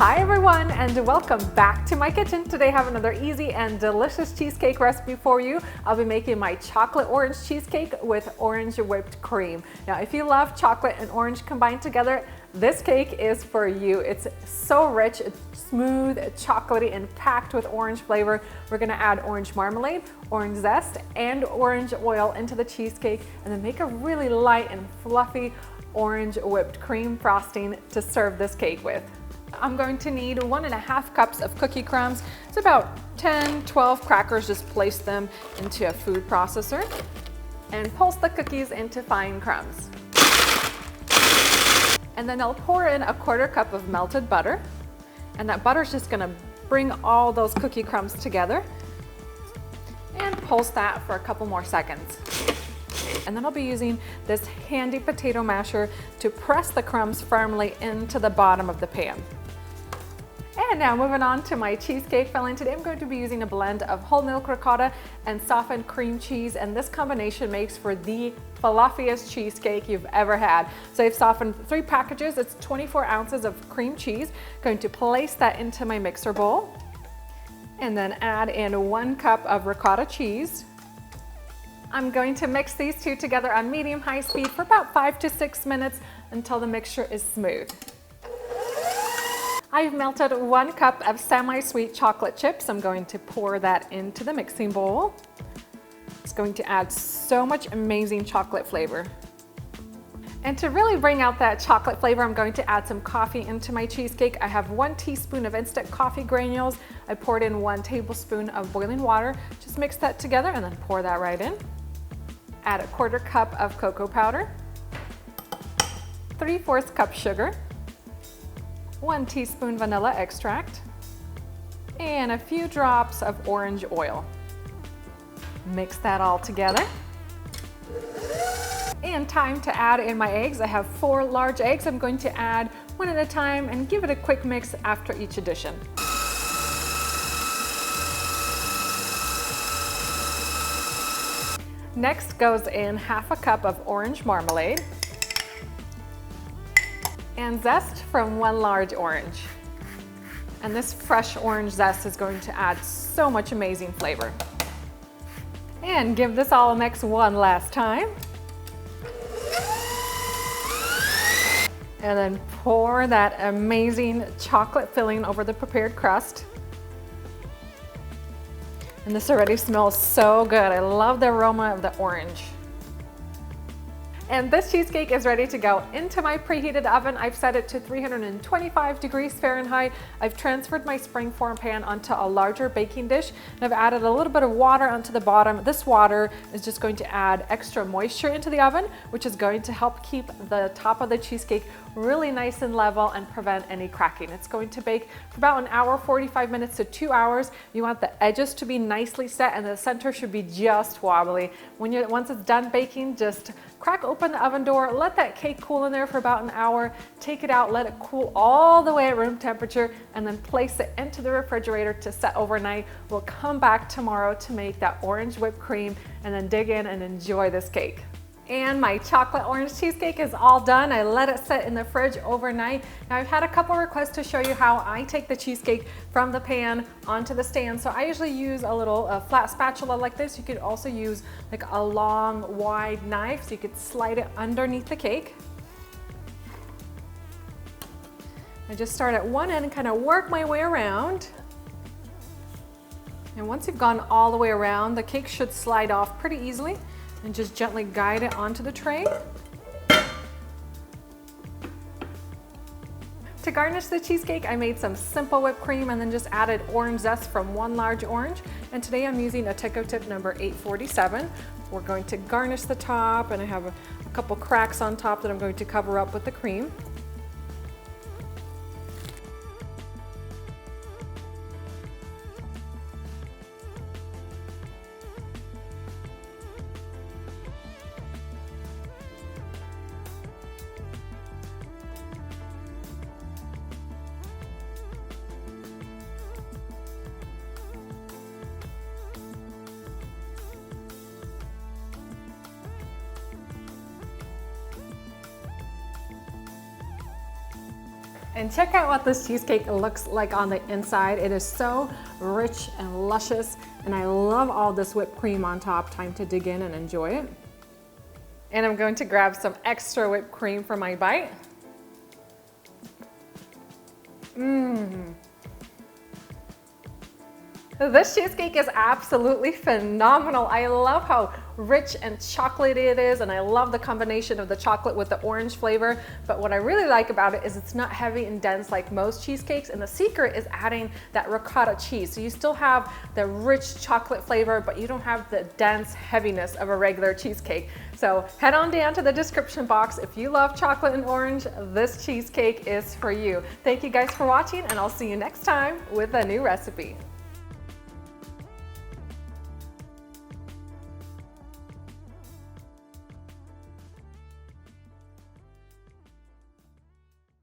Hi everyone, and welcome back to my kitchen. Today I have another easy and delicious cheesecake recipe for you. I'll be making my chocolate orange cheesecake with orange whipped cream. Now if you love chocolate and orange combined together, this cake is for you. It's so rich, it's smooth, chocolatey, and packed with orange flavor. We're gonna add orange marmalade, orange zest, and orange oil into the cheesecake, and then make a really light and fluffy orange whipped cream frosting to serve this cake with. I'm going to need 1.5 cups of cookie crumbs. It's about 10-12 crackers. Just place them into a food processor and pulse the cookies into fine crumbs. And then I'll pour in 1/4 cup of melted butter, and that butter is just gonna bring all those cookie crumbs together, and pulse that for a couple more seconds. And then I'll be using this handy potato masher to press the crumbs firmly into the bottom of the pan. And now moving on to my cheesecake filling. Today I'm going to be using a blend of whole milk ricotta and softened cream cheese, and this combination makes for the fluffiest cheesecake you've ever had. So I've softened 3 packages. It's 24 ounces of cream cheese. Going to place that into my mixer bowl and then add in 1 cup of ricotta cheese. I'm going to mix these two together on medium-high speed for about 5 to 6 minutes until the mixture is smooth. I've melted 1 cup of semi-sweet chocolate chips. I'm going to pour that into the mixing bowl. It's going to add so much amazing chocolate flavor. And to really bring out that chocolate flavor, I'm going to add some coffee into my cheesecake. I have 1 teaspoon of instant coffee granules. I poured in 1 tablespoon of boiling water. Just mix that together and then pour that right in. Add 1/4 cup of cocoa powder, 3/4 cup sugar, 1 teaspoon vanilla extract, and a few drops of orange oil. Mix that all together. And time to add in my eggs. I have 4 large eggs. I'm going to add 1 at a time and give it a quick mix after each addition. Next goes in 1/2 cup of orange marmalade and zest from 1 large orange. And this fresh orange zest is going to add so much amazing flavor. And give this all a mix one last time. And then pour that amazing chocolate filling over the prepared crust. And this already smells so good. I love the aroma of the orange. And this cheesecake is ready to go into my preheated oven. I've set it to 325 degrees Fahrenheit. I've transferred my springform pan onto a larger baking dish, and I've added a little bit of water onto the bottom. This water is just going to add extra moisture into the oven, which is going to help keep the top of the cheesecake really nice and level and prevent any cracking. It's going to bake for about 1 hour, 45 minutes to 2 hours. You want the edges to be nicely set and the center should be just wobbly. Once it's done baking, just crack open the oven door, let that cake cool in there for about 1 hour, take it out, let it cool all the way at room temperature, and then place it into the refrigerator to set overnight. We'll come back tomorrow to make that orange whipped cream and then dig in and enjoy this cake. And my chocolate orange cheesecake is all done. I let it sit in the fridge overnight. Now I've had a couple requests to show you how I take the cheesecake from the pan onto the stand. So I usually use a little flat spatula like this. You could also use like a long wide knife so you could slide it underneath the cake. I just start at one end and kind of work my way around. And once you've gone all the way around, the cake should slide off pretty easily. And just gently guide it onto the tray. To garnish the cheesecake, I made some simple whipped cream and then just added orange zest from 1 large orange. And today I'm using a Tico Tip number 847. We're going to garnish the top, and I have a couple cracks on top that I'm going to cover up with the cream. And check out what this cheesecake looks like on the inside. It is so rich and luscious, and I love all this whipped cream on top. Time to dig in and enjoy it. And I'm going to grab some extra whipped cream for my bite. This cheesecake is absolutely phenomenal. I love how rich and chocolatey it is, and I love the combination of the chocolate with the orange flavor. But what I really like about it is it's not heavy and dense like most cheesecakes, and the secret is adding that ricotta cheese. So you still have the rich chocolate flavor, but you don't have the dense heaviness of a regular cheesecake. So head on down to the description box. If you love chocolate and orange, this cheesecake is for you. Thank you guys for watching, and I'll see you next time with a new recipe.